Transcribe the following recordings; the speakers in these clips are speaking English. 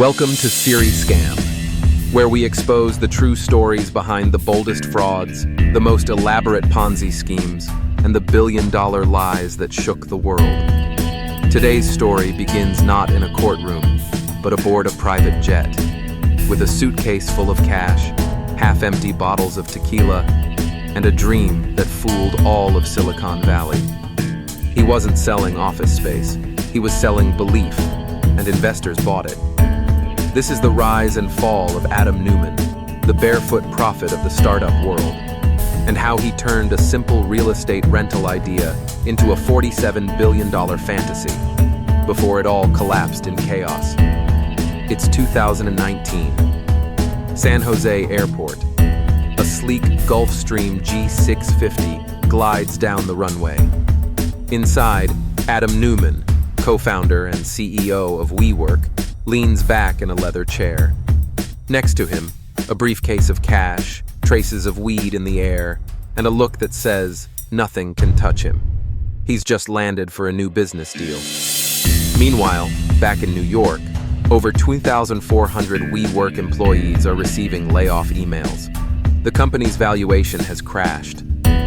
Welcome to SERI SCAM, where we expose the true stories behind the boldest frauds, the most elaborate Ponzi schemes, and the billion-dollar lies that shook the world. Today's story begins not in a courtroom, but aboard a private jet, with a suitcase full of cash, half-empty bottles of tequila, and a dream that fooled all of Silicon Valley. He wasn't selling office space, he was selling belief, and investors bought it. This is the rise and fall of Adam Neumann, the barefoot prophet of the startup world, and how he turned a simple real estate rental idea into a $47 billion fantasy before it all collapsed in chaos. It's 2019. San Jose Airport. A sleek Gulfstream G650 glides down the runway. Inside, Adam Neumann, co-founder and CEO of WeWork, leans back in a leather chair. Next to him, a briefcase of cash, traces of weed in the air, and a look that says nothing can touch him. He's just landed for a new business deal. Meanwhile, back in New York, over 2,400 WeWork employees are receiving layoff emails. The company's valuation has crashed,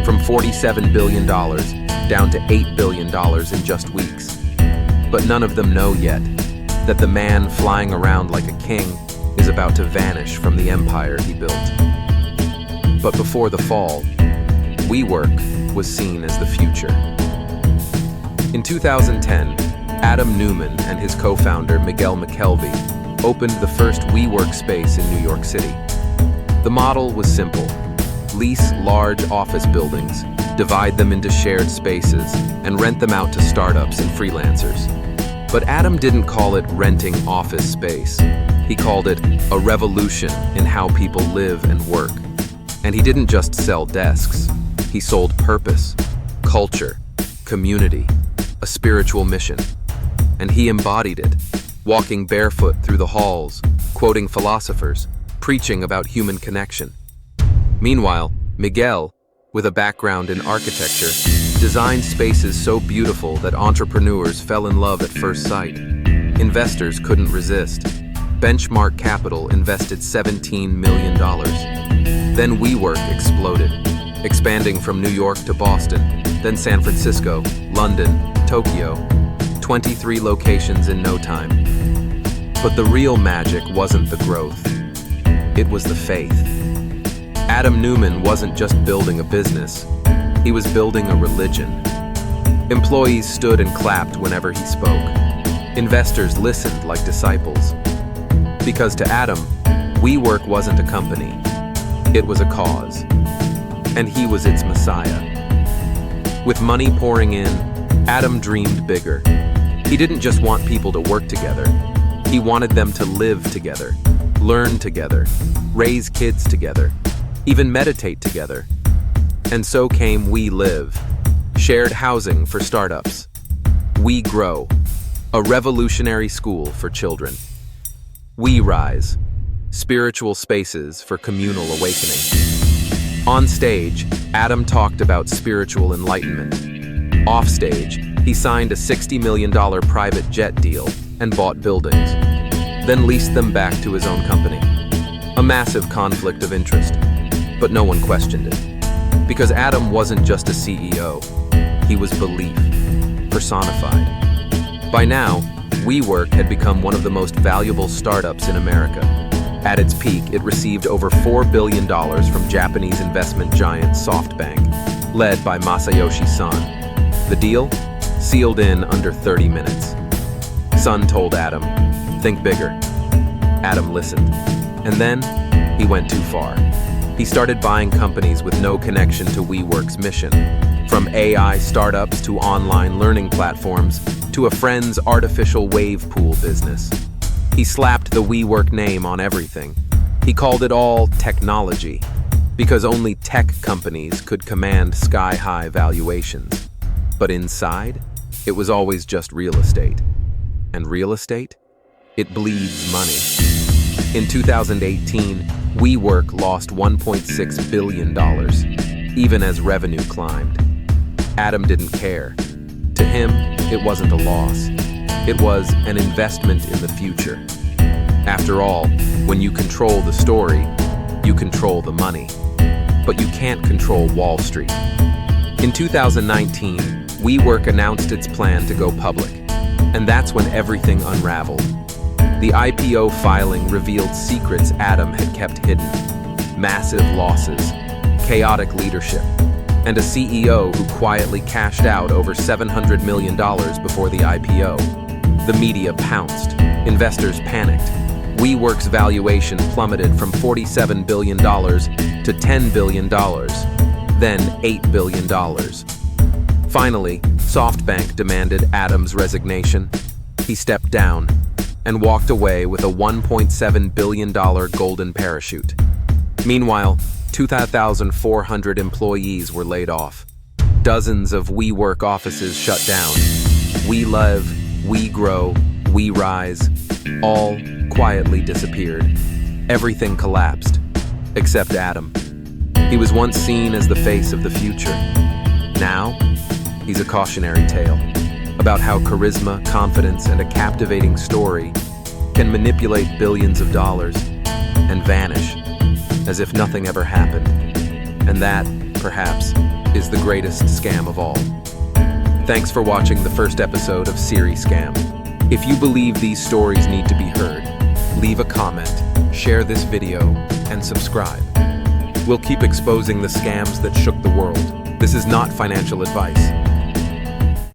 from $47 billion down to $8 billion in just weeks. But none of them know yet that the man flying around like a king is about to vanish from the empire he built. But before the fall, WeWork was seen as the future. In 2010, Adam Neumann and his co-founder Miguel McKelvey opened the first WeWork space in New York City. The model was simple: lease large office buildings, divide them into shared spaces, and rent them out to startups and freelancers. But Adam didn't call it renting office space. He called it a revolution in how people live and work. And he didn't just sell desks. He sold purpose, culture, community, a spiritual mission. And he embodied it, walking barefoot through the halls, quoting philosophers, preaching about human connection. Meanwhile, Miguel, with a background in architecture, designed spaces so beautiful that entrepreneurs fell in love at first sight. Investors couldn't resist. Benchmark Capital invested $17 million. Then WeWork exploded, expanding from New York to Boston, then San Francisco, London, Tokyo, 23 locations in no time. But the real magic wasn't the growth. It was the faith. Adam Neumann wasn't just building a business, he was building a religion. Employees stood and clapped whenever he spoke. Investors listened like disciples. Because to Adam, WeWork wasn't a company, it was a cause. And he was its messiah. With money pouring in, Adam dreamed bigger. He didn't just want people to work together, he wanted them to live together, learn together, raise kids together, even meditate together. And so came We Live, shared housing for startups. We Grow, a revolutionary school for children. We Rise, spiritual spaces for communal awakening. On stage, Adam talked about spiritual enlightenment. Off stage, he signed a $60 million private jet deal and bought buildings, then leased them back to his own company. A massive conflict of interest, but no one questioned it. Because Adam wasn't just a CEO, he was belief, personified. By now, WeWork had become one of the most valuable startups in America. At its peak, it received over $4 billion from Japanese investment giant SoftBank, led by Masayoshi Son. The deal? Sealed in under 30 minutes. Son told Adam, "Think bigger." Adam listened. And then, he went too far. He started buying companies with no connection to WeWork's mission, from AI startups to online learning platforms to a friend's artificial wave pool business. He slapped the WeWork name on everything. He called it all technology, because only tech companies could command sky-high valuations. But inside, it was always just real estate. And real estate? It bleeds money. In 2018, WeWork lost $1.6 billion, even as revenue climbed. Adam didn't care. To him, it wasn't a loss. It was an investment in the future. After all, when you control the story, you control the money. But you can't control Wall Street. In 2019, WeWork announced its plan to go public, and that's when everything unraveled. The IPO filing revealed secrets Adam had kept hidden: massive losses, chaotic leadership, and a CEO who quietly cashed out over $700 million before the IPO. The media pounced. Investors panicked. WeWork's valuation plummeted from $47 billion to $10 billion, then $8 billion. Finally, SoftBank demanded Adam's resignation. He stepped down and walked away with a $1.7 billion golden parachute. Meanwhile, 2,400 employees were laid off. Dozens of WeWork offices shut down. We live, we grow, we rise, all quietly disappeared. Everything collapsed, except Adam. He was once seen as the face of the future. Now, he's a cautionary tale about how charisma, confidence, and a captivating story can manipulate billions of dollars and vanish as if nothing ever happened. And that, perhaps, is the greatest scam of all. Thanks for watching the first episode of SERI SCAM. If you believe these stories need to be heard, leave a comment, share this video, and subscribe. We'll keep exposing the scams that shook the world. This is not financial advice.